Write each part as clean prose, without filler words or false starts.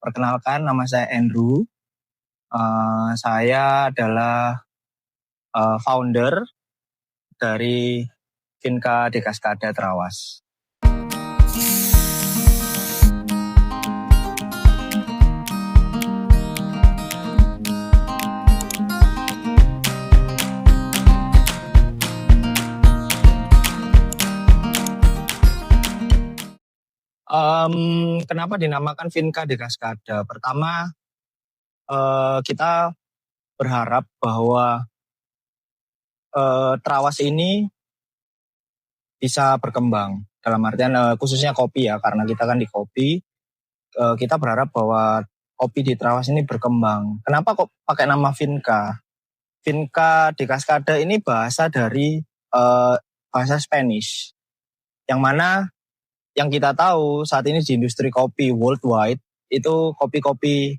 Perkenalkan, nama saya Andrew. Saya adalah founder dari Vinka Dekaskada Trawas. Kenapa dinamakan Vinka Dekaskada? Pertama, kita berharap bahwa Trawas ini bisa berkembang. Dalam artian khususnya kopi ya, karena kita kan di kopi. Kita berharap bahwa kopi di Trawas ini berkembang. Kenapa kok pakai nama Vinka? Vinka Dekaskada ini bahasa dari bahasa Spanish. Yang mana yang kita tahu saat ini di industri kopi worldwide itu kopi-kopi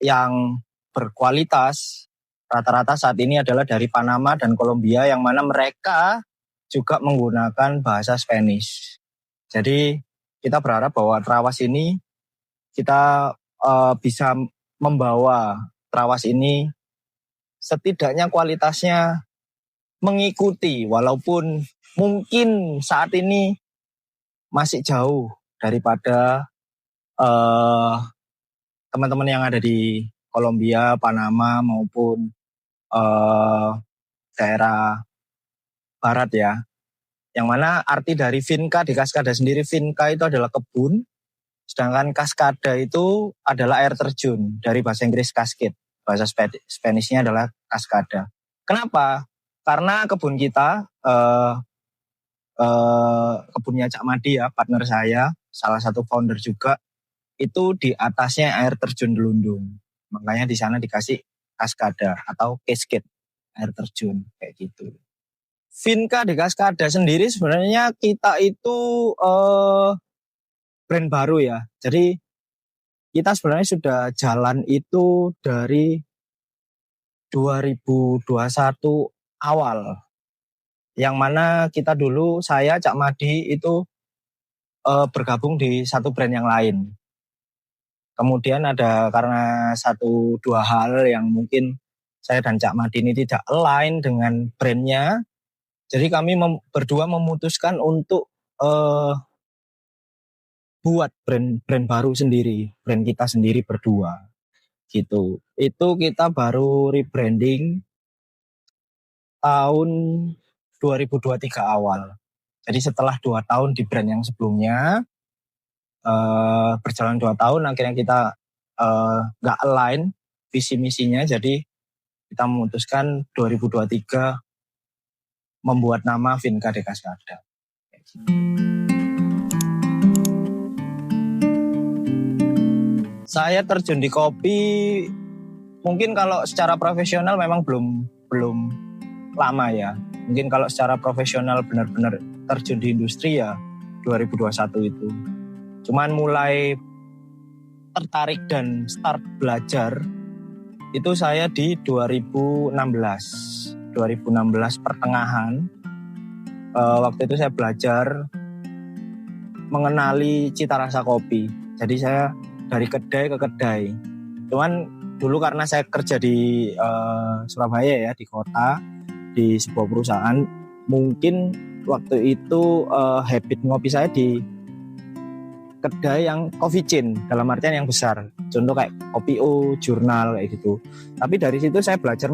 yang berkualitas rata-rata saat ini adalah dari Panama dan Kolombia, yang mana mereka juga menggunakan bahasa Spanish. Jadi kita berharap bahwa Trawas ini kita bisa membawa Trawas ini setidaknya kualitasnya mengikuti, walaupun mungkin saat ini masih jauh daripada teman-teman yang ada di Kolombia, Panama maupun daerah barat ya. Yang mana arti dari Vinka Dekaskada sendiri, Vinka itu adalah kebun, sedangkan Kaskada itu adalah air terjun, dari bahasa Inggris cascade, bahasa Spanishnya adalah Kaskada. Kenapa? Karena kebun kita kebunnya Cak Madi ya, partner saya, salah satu founder juga, itu di atasnya air terjun Delundung. Makanya di sana dikasih Kaskada atau cascade, air terjun kayak gitu. Vinka Dekaskada sendiri sebenarnya kita itu brand baru ya. Jadi kita sebenarnya sudah jalan itu dari 2021 awal. Yang mana kita dulu, saya Cak Madi itu bergabung di satu brand yang lain. Kemudian ada karena 1-2 hal yang mungkin saya dan Cak Madi ini tidak align dengan brandnya. Jadi kami berdua memutuskan untuk buat brand baru sendiri, brand kita sendiri berdua gitu. Itu kita baru rebranding tahun 2023 awal. Jadi setelah 2 tahun di brand yang sebelumnya, berjalan 2 tahun, akhirnya kita gak align visi misinya, jadi kita memutuskan 2023 membuat nama Vinka Dekaskada. Saya terjun di kopi mungkin kalau secara profesional memang belum lama ya. Mungkin kalau secara profesional benar-benar terjun di industri ya 2021 itu. Cuman mulai tertarik dan start belajar itu saya di 2016 pertengahan. Waktu itu saya belajar mengenali cita rasa kopi. Jadi saya dari kedai ke kedai. Cuman dulu karena saya kerja di Surabaya ya, di kota, di sebuah perusahaan, mungkin waktu itu habit ngopi saya di kedai yang coffee chain, dalam artian yang besar, contoh kayak Kopi O, Jurnal kayak gitu. Tapi dari situ saya belajar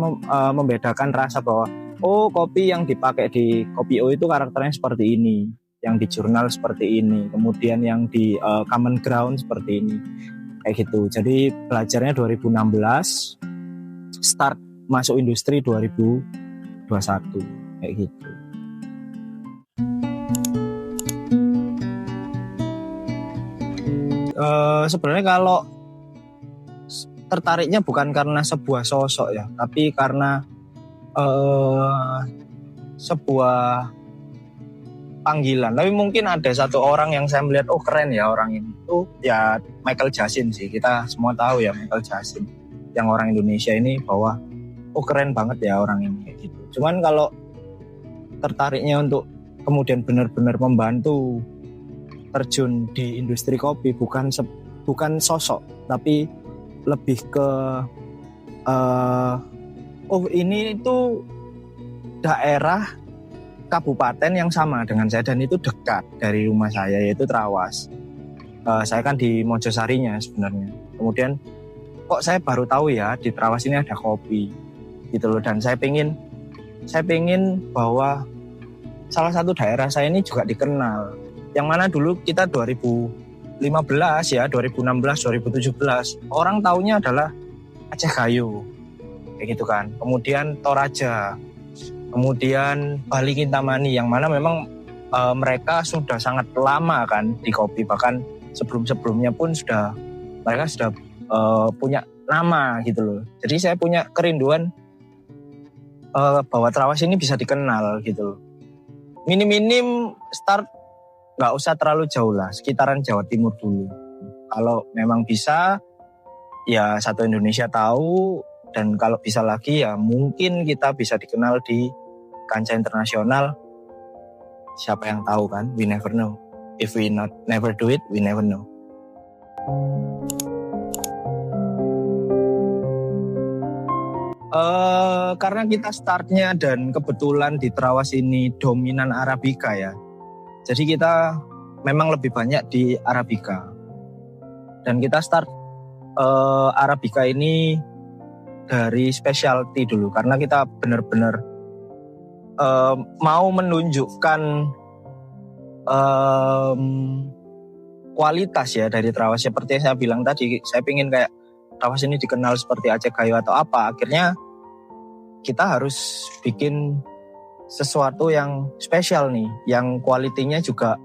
membedakan rasa bahwa kopi yang dipakai di Kopi O itu karakternya seperti ini, yang di Jurnal seperti ini, kemudian yang di Common Ground seperti ini kayak gitu. Jadi belajarnya 2016, start masuk industri 2021 kayak gitu. Sebenarnya kalau tertariknya bukan karena sebuah sosok ya, tapi karena sebuah panggilan. Tapi mungkin ada satu orang yang saya melihat, keren ya orang ini. Itu ya Michael Jasin sih. Kita semua tahu ya Michael Jasin, yang orang Indonesia ini, bahwa keren banget ya orang ini kayak gitu. Cuman kalau tertariknya untuk kemudian benar-benar membantu terjun di industri kopi bukan bukan sosok, tapi lebih ke ini itu daerah kabupaten yang sama dengan saya dan itu dekat dari rumah saya, yaitu Trawas. Saya kan di Mojosarinya sebenarnya. Kemudian kok saya baru tahu ya di Trawas ini ada kopi gitu loh, dan saya pengen bahwa salah satu daerah saya ini juga dikenal. Yang mana dulu kita 2015 ya, 2016, 2017 orang taunya adalah Aceh Gayo kayak gitu kan. Kemudian Toraja, kemudian Bali Kintamani, yang mana memang mereka sudah sangat lama kan di kopi, bahkan sebelum-sebelumnya pun mereka sudah punya nama gitu loh. Jadi saya punya kerinduan bahwa Trawas ini bisa dikenal gitu loh. Minim-minim start nggak usah terlalu jauh lah, sekitaran Jawa Timur dulu. Kalau memang bisa ya satu Indonesia tahu, dan kalau bisa lagi ya mungkin kita bisa dikenal di kancah internasional. Siapa yang tahu kan, we never know. If we never do it, we never know. Karena kita startnya dan kebetulan di Trawas ini dominan Arabica ya. Jadi kita memang lebih banyak di Arabica. Dan kita start Arabica ini dari specialty dulu, karena kita benar-benar mau menunjukkan kualitas ya dari Trawas. Seperti yang saya bilang tadi, saya pengen kayak Trawas ini dikenal seperti Aceh Gayo atau apa. Akhirnya kita harus bikin sesuatu yang spesial nih, yang kualitinya juga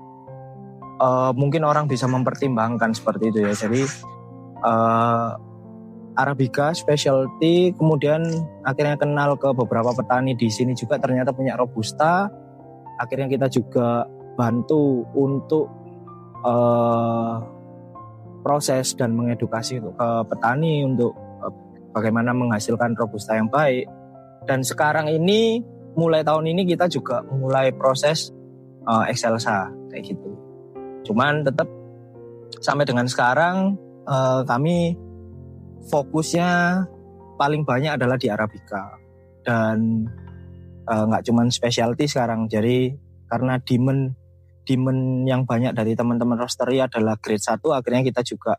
mungkin orang bisa mempertimbangkan seperti itu ya. Jadi Arabica specialty, kemudian akhirnya kenal ke beberapa petani di sini juga ternyata punya Robusta. Akhirnya kita juga bantu untuk proses dan mengedukasi ke petani untuk bagaimana menghasilkan Robusta yang baik. Dan sekarang ini mulai tahun ini kita juga mulai proses Excelsa kayak gitu. Cuman tetap sampai dengan sekarang kami fokusnya paling banyak adalah di Arabica, dan nggak cuman specialty sekarang. Jadi karena demand yang banyak dari teman-teman roastery adalah grade 1, akhirnya kita juga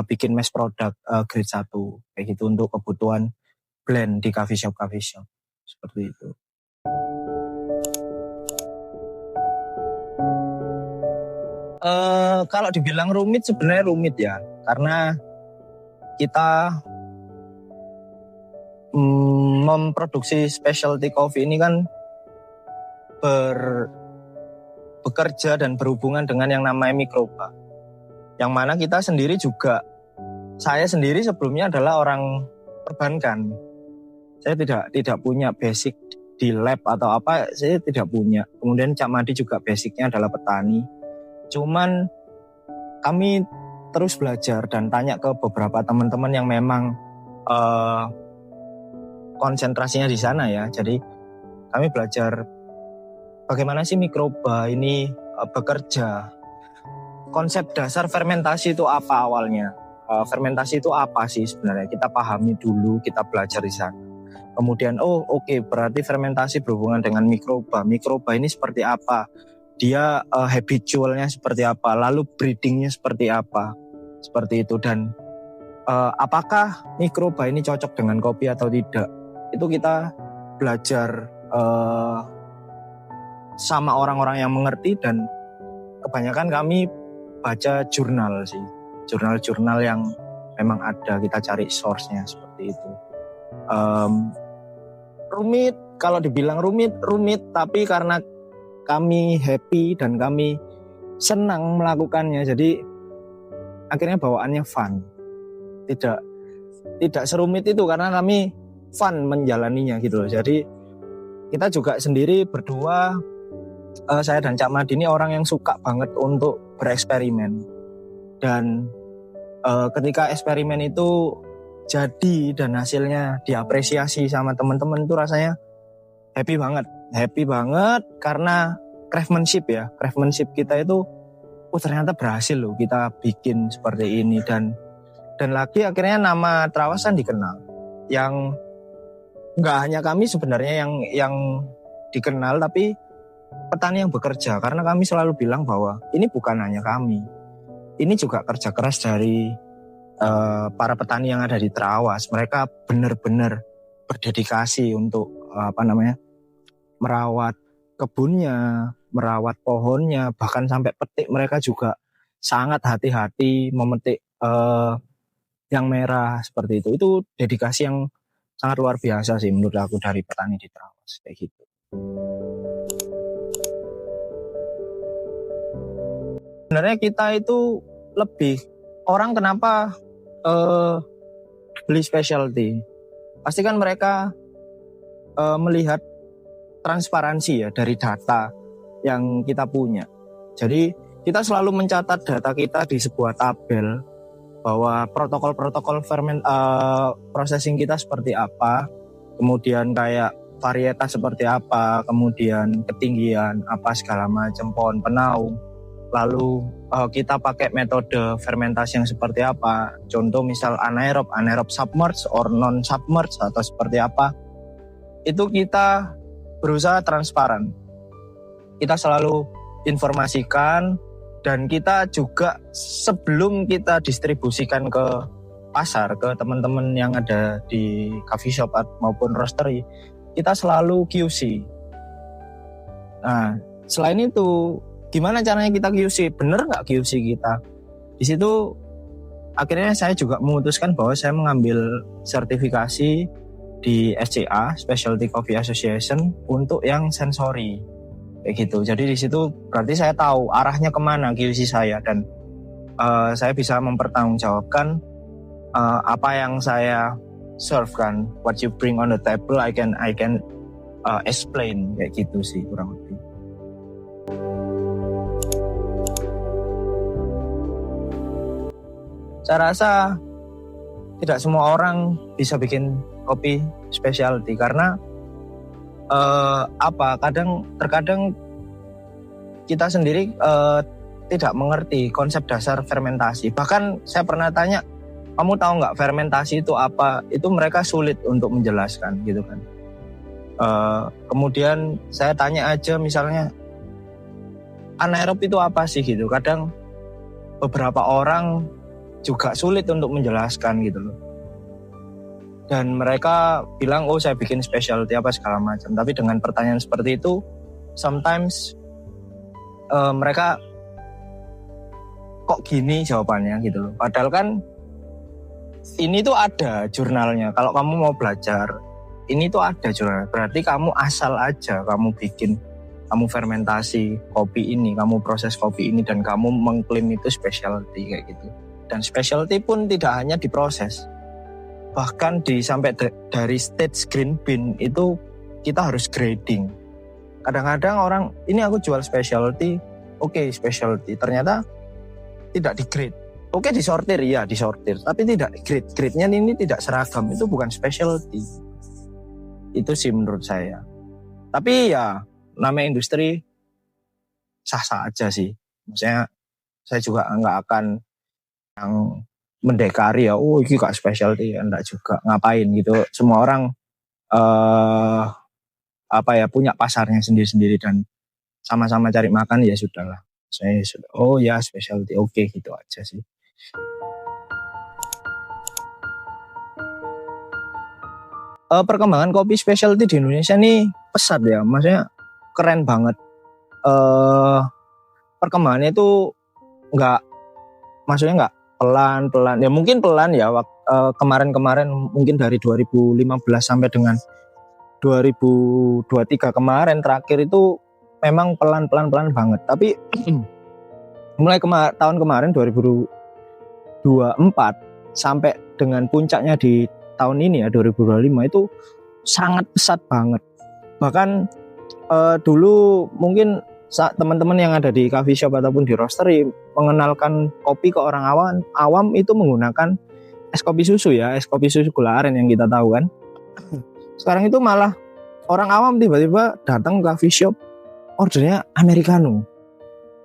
bikin mass product grade 1 kayak gitu untuk kebutuhan blend di coffee shop seperti itu. Kalau dibilang rumit, sebenarnya rumit ya, karena kita memproduksi specialty coffee ini kan bekerja dan berhubungan dengan yang namanya mikroba, yang mana kita sendiri juga, saya sendiri sebelumnya adalah orang perbankan. Saya tidak punya basic di lab atau apa, saya tidak punya. Kemudian Cak Madi juga basicnya adalah petani. Cuman kami terus belajar dan tanya ke beberapa teman-teman yang memang konsentrasinya di sana ya. Jadi kami belajar bagaimana sih mikroba ini bekerja. Konsep dasar fermentasi itu apa awalnya? Fermentasi itu apa sih sebenarnya? Kita pahami dulu, kita belajar di sana. Kemudian oke, berarti fermentasi berhubungan dengan mikroba. Mikroba ini seperti apa? Dia habitualnya seperti apa? Lalu breedingnya seperti apa? Seperti itu. Dan apakah mikroba ini cocok dengan kopi atau tidak? Itu kita belajar sama orang-orang yang mengerti, dan kebanyakan kami baca jurnal sih. Jurnal-jurnal yang memang ada, kita cari source-nya seperti itu. Rumit, kalau dibilang rumit, tapi karena kami happy dan kami senang melakukannya, jadi akhirnya bawaannya fun. Tidak serumit itu karena kami fun menjalaninya gitu loh. Jadi kita juga sendiri berdua, saya dan Cak Madi ini orang yang suka banget untuk bereksperimen. Dan ketika eksperimen itu jadi dan hasilnya diapresiasi sama teman-teman, itu rasanya happy banget karena craftsmanship kita itu oh ternyata berhasil loh kita bikin seperti ini, dan lagi akhirnya nama Trawasan dikenal. Yang nggak hanya kami sebenarnya yang dikenal, tapi petani yang bekerja, karena kami selalu bilang bahwa ini bukan hanya kami, ini juga kerja keras dari para petani yang ada di Trawas. Mereka benar-benar berdedikasi untuk merawat kebunnya, merawat pohonnya, bahkan sampai petik mereka juga sangat hati-hati memetik yang merah seperti itu. Itu dedikasi yang sangat luar biasa sih menurut aku dari petani di Trawas kayak gitu. Sebenarnya kita itu lebih, orang kenapa beli specialty, pasti kan mereka melihat transparansi ya dari data yang kita punya. Jadi kita selalu mencatat data kita di sebuah tabel bahwa protokol-protokol processing kita seperti apa, kemudian kayak varietas seperti apa, kemudian ketinggian apa segala macam, pohon penaung. Lalu kita pakai metode fermentasi yang seperti apa. Contoh misal anaerob submerged or non submerged atau seperti apa. Itu kita berusaha transparan. Kita selalu informasikan, dan kita juga sebelum kita distribusikan ke pasar, ke teman-teman yang ada di coffee shop maupun roastery, kita selalu QC. Nah, selain itu, gimana caranya kita QC? Bener nggak QC kita? Di situ akhirnya saya juga memutuskan bahwa saya mengambil sertifikasi di SCA, Specialty Coffee Association, untuk yang sensori kayak gitu. Jadi di situ berarti saya tahu arahnya kemana QC saya, dan saya bisa mempertanggungjawabkan apa yang saya serve kan. What you bring on the table, I can explain kayak gitu sih kurang lebih. Saya rasa tidak semua orang bisa bikin kopi specialty, karena terkadang kita sendiri tidak mengerti konsep dasar fermentasi. Bahkan saya pernah tanya, kamu tahu nggak fermentasi itu apa? Itu mereka sulit untuk menjelaskan gitu kan. Kemudian saya tanya aja misalnya, anaerob itu apa sih gitu. Kadang beberapa orang juga sulit untuk menjelaskan gitu loh. Dan mereka bilang, oh saya bikin specialty apa segala macam. Tapi dengan pertanyaan seperti itu, sometimes mereka kok gini jawabannya gitu loh. Padahal kan ini tuh ada jurnalnya. Kalau kamu mau belajar, ini tuh ada jurnal. Berarti kamu asal aja kamu bikin, kamu fermentasi kopi ini, kamu proses kopi ini, dan kamu mengklaim itu specialty kayak gitu. Dan specialty pun tidak hanya diproses, bahkan sampai dari stage green bean itu kita harus grading. Kadang-kadang orang, ini aku jual specialty, oke, specialty, ternyata tidak di grade. Oke, disortir, ya disortir, tapi tidak grade. Grade-nya ini tidak seragam, itu bukan specialty. Itu sih menurut saya. Tapi ya namanya industri, sah-sah aja sih. Maksudnya saya juga nggak akan yang mendekari ya, oh ini gak specialty, enggak juga, ngapain gitu. Semua orang punya pasarnya sendiri-sendiri, dan sama-sama cari makan, ya sudahlah. Saya sudah, oh ya specialty, oke, gitu aja sih. Perkembangan kopi specialty di Indonesia nih pesat ya, maksudnya keren banget. Perkembangannya itu maksudnya nggak pelan-pelan, ya mungkin pelan ya, kemarin-kemarin mungkin dari 2015 sampai dengan 2023 kemarin terakhir itu memang pelan-pelan banget. Tapi mulai tahun kemarin 2024 sampai dengan puncaknya di tahun ini ya 2025 itu sangat pesat banget. Bahkan dulu mungkin teman-teman yang ada di coffee shop ataupun di roastery mengenalkan kopi ke orang awam itu menggunakan es kopi susu ya, es kopi susu gula aren yang kita tahu kan. Sekarang itu malah orang awam tiba-tiba datang ke coffee shop, ordernya americano.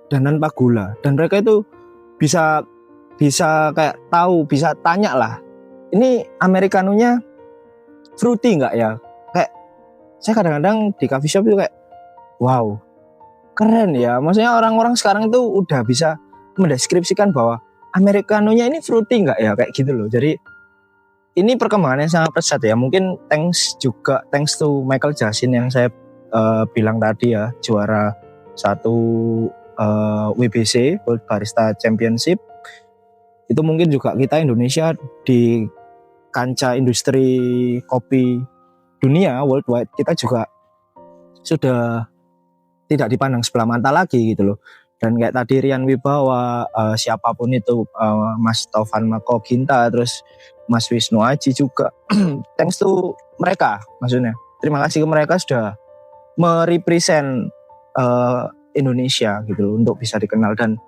dan tanpa gula. Dan mereka itu bisa kayak tahu, bisa tanya lah, ini americanonya fruity nggak ya? Kayak saya kadang-kadang di coffee shop itu kayak wow, keren ya. Maksudnya orang-orang sekarang itu udah bisa mendeskripsikan bahwa americanonya ini fruity nggak ya, kayak gitu loh. Jadi ini perkembangannya sangat pesat ya. Mungkin thanks to Michael Jasin yang saya bilang tadi ya, juara 1 WBC World Barista Championship. Itu mungkin juga kita Indonesia di kancah industri kopi dunia worldwide, kita juga sudah tidak dipandang sebelah mata lagi gitu loh. Dan kayak tadi Rian Wibawa, siapapun itu, Mas Taufan Makoginta, terus Mas Wisnu Aji juga, thanks to mereka, maksudnya terima kasih ke mereka sudah merepresent Indonesia gitu loh, untuk bisa dikenal. Dan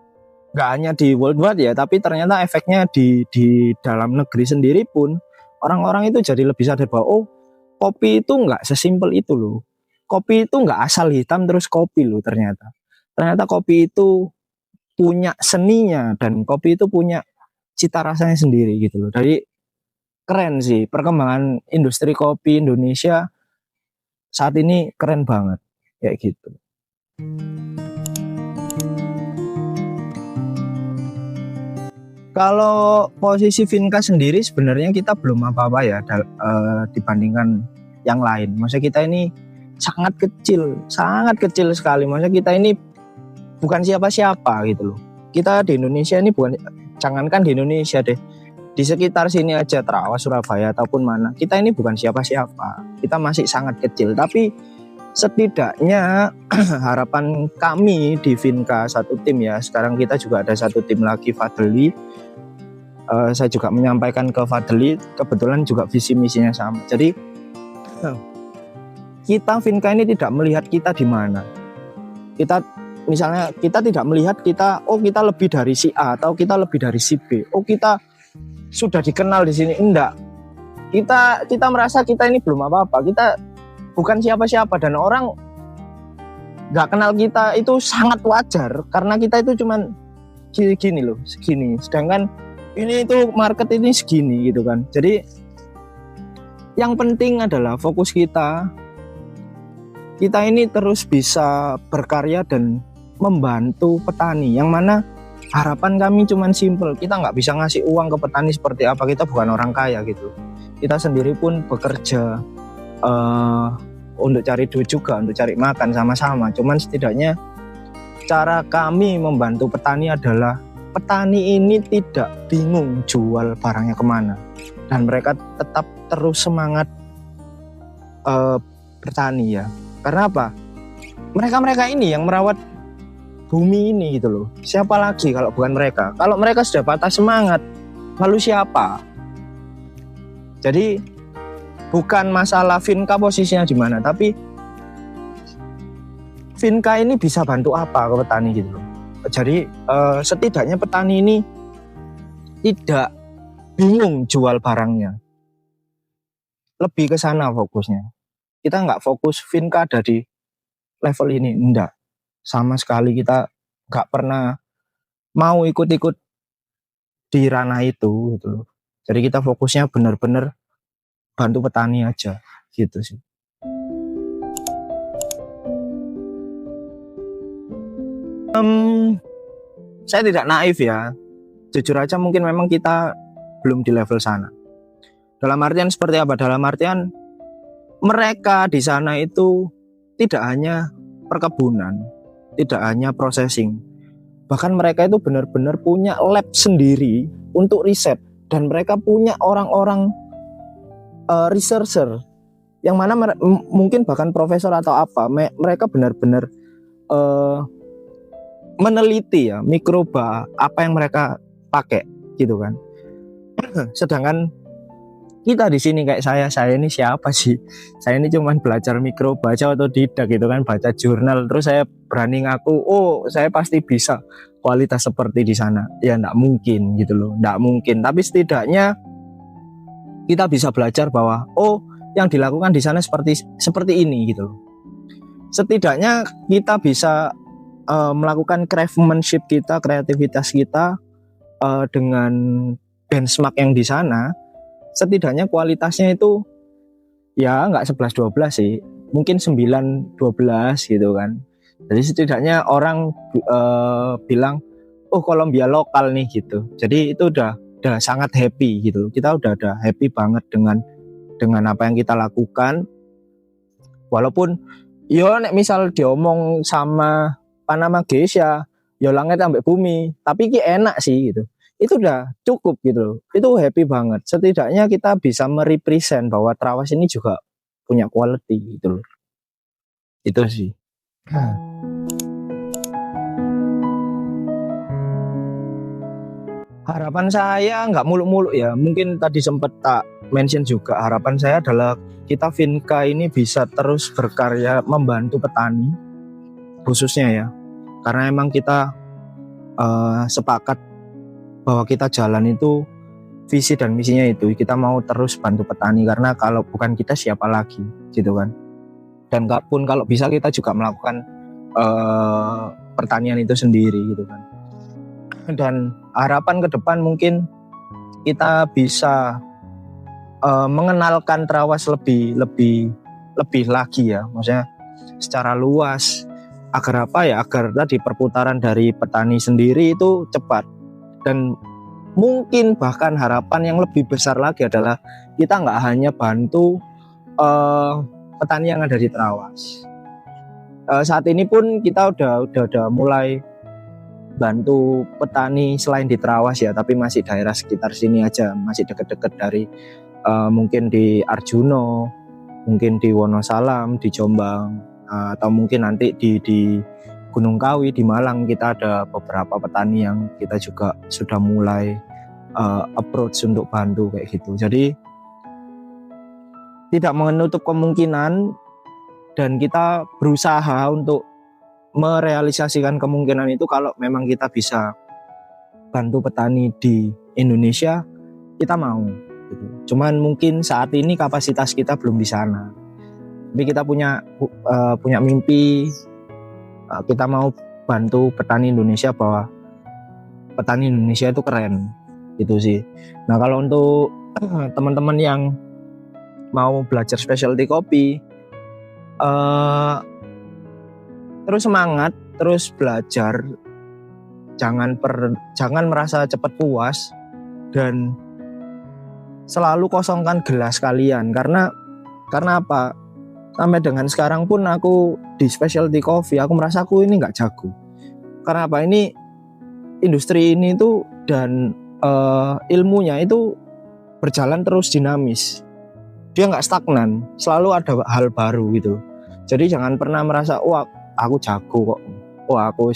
nggak hanya di worldwide ya, tapi ternyata efeknya di dalam negeri sendiri pun orang-orang itu jadi lebih sadar bahwa oh, kopi itu nggak sesimpel itu loh. Kopi itu nggak asal hitam terus kopi loh, ternyata kopi itu punya seninya, dan kopi itu punya cita rasanya sendiri gitu loh. Jadi keren sih perkembangan industri kopi Indonesia saat ini, keren banget kayak gitu. Kalau posisi Vinka sendiri sebenarnya kita belum apa-apa ya dibandingkan yang lain. Maksudnya kita ini sangat kecil sekali. Maksudnya kita ini bukan siapa-siapa gitu loh. Kita di Indonesia ini bukan, jangankan di Indonesia deh, di sekitar sini aja, Terawas, Surabaya ataupun mana, kita ini bukan siapa-siapa. Kita masih sangat kecil, tapi setidaknya harapan kami di Vinka satu tim ya. Sekarang kita juga ada satu tim lagi, Fadli. Saya juga menyampaikan ke Fadli, kebetulan juga visi misinya sama. Jadi kita Vinka ini tidak melihat kita di mana. Misalnya kita tidak melihat kita lebih dari si A atau kita lebih dari si B. Oh, kita sudah dikenal di sini. Enggak. Kita merasa kita ini belum apa-apa. Kita bukan siapa-siapa, dan orang nggak kenal kita itu sangat wajar karena kita itu cuman segini loh, segini. Sedangkan ini itu market ini segini gitu kan. Jadi yang penting adalah fokus kita ini terus bisa berkarya dan membantu petani, yang mana harapan kami cuman simple, kita nggak bisa ngasih uang ke petani seperti apa, kita bukan orang kaya gitu. Kita sendiri pun bekerja untuk cari duit juga, untuk cari makan sama-sama. Cuman setidaknya cara kami membantu petani adalah petani ini tidak bingung jual barangnya kemana, dan mereka tetap terus semangat bertani ya. Karena apa? Mereka ini yang merawat bumi ini gitu loh. Siapa lagi kalau bukan mereka? Kalau mereka sudah patah semangat, lalu siapa? Jadi bukan masalah Vinka posisinya di mana, tapi Vinka ini bisa bantu apa ke petani gitu loh. Jadi setidaknya petani ini tidak bingung jual barangnya. Lebih ke sana fokusnya. Kita nggak fokus Vinka ada di level ini, enggak. Sama sekali kita nggak pernah mau ikut-ikut di ranah itu gitu loh. Jadi kita fokusnya benar-benar bantu petani aja gitu sih. Saya tidak naif ya, jujur aja mungkin memang kita belum di level sana. Dalam artian seperti apa? Dalam artian mereka di sana itu tidak hanya perkebunan, tidak hanya processing, bahkan mereka itu benar-benar punya lab sendiri untuk riset, dan mereka punya orang-orang researcher yang mana mungkin bahkan profesor atau apa, mereka benar-benar meneliti ya mikroba apa yang mereka pakai gitu kan. Sedangkan kita di sini kayak saya ini siapa sih? Saya ini cuman belajar mikroba aja atau tidak gitu kan, baca jurnal terus saya berani ngaku oh saya pasti bisa kualitas seperti di sana. Ya enggak mungkin gitu loh, enggak mungkin. Tapi setidaknya kita bisa belajar bahwa oh yang dilakukan di sana seperti ini gitu loh. Setidaknya kita bisa melakukan craftsmanship kita, kreativitas kita dengan benchmark yang di sana, setidaknya kualitasnya itu ya nggak 11-12 sih, mungkin 9-12 gitu kan. Jadi setidaknya orang bilang, oh Kolombia lokal nih gitu. Jadi itu udah sangat happy gitu. Kita udah happy banget dengan apa yang kita lakukan. Walaupun yo nek misal diomong sama Panama Geisha, yo langit sampai bumi, tapi ki enak sih gitu. Itu udah cukup gitu. Itu happy banget. Setidaknya kita bisa merepresent bahwa Trawas ini juga punya quality gitu loh. Itu sih. Harapan saya nggak muluk-muluk ya. Mungkin tadi sempat tak mention juga. Harapan saya adalah kita Vinka ini bisa terus berkarya membantu petani khususnya ya. Karena emang kita sepakat bahwa kita jalan itu visi dan misinya itu kita mau terus bantu petani, karena kalau bukan kita siapa lagi gitu kan. Dan pun kalau bisa kita juga melakukan pertanian itu sendiri gitu kan. Dan harapan ke depan mungkin kita bisa mengenalkan Trawas lebih lagi ya, maksudnya secara luas, agar apa ya, agar tadi perputaran dari petani sendiri itu cepat. Dan mungkin bahkan harapan yang lebih besar lagi adalah kita nggak hanya bantu petani yang ada di Trawas. Saat ini pun kita udah mulai bantu petani selain di Trawas ya, tapi masih daerah sekitar sini aja, masih deket-deket dari mungkin di Arjuno, mungkin di Wonosalam, di Jombang, atau mungkin nanti di Gunung Kawi, di Malang. Kita ada beberapa petani yang kita juga sudah mulai approach untuk bantu kayak gitu. Jadi tidak menutup kemungkinan, dan kita berusaha untuk merealisasikan kemungkinan itu. Kalau memang kita bisa bantu petani di Indonesia, kita mau gitu. Cuman mungkin saat ini kapasitas kita belum di sana, tapi kita punya mimpi, kita mau bantu petani Indonesia, bahwa petani Indonesia itu keren gitu sih. Nah kalau untuk teman-teman yang mau belajar specialty kopi, terus semangat, terus belajar, jangan merasa cepat puas, dan selalu kosongkan gelas kalian. Karena apa? Sampai dengan sekarang pun aku di specialty coffee, aku merasa aku ini nggak jago. Karena apa? Ini industri ini tuh, dan ilmunya itu berjalan terus dinamis. Dia nggak stagnan, selalu ada hal baru gitu. Jadi jangan pernah merasa, wah aku jago kok, wah aku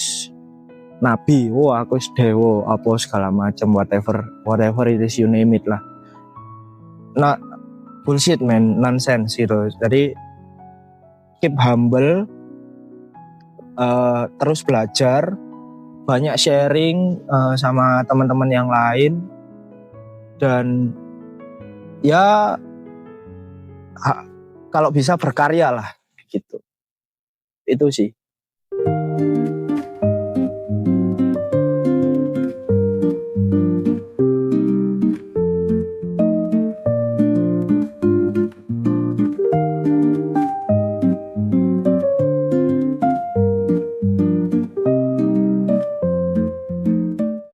nabi, wah aku dewa, apa segala macam, whatever it is, you name it lah. Nah, bullshit man, nonsense gitu. Jadi keep humble, terus belajar, banyak sharing sama teman-teman yang lain, dan ya kalau bisa berkarya lah gitu. Itu sih.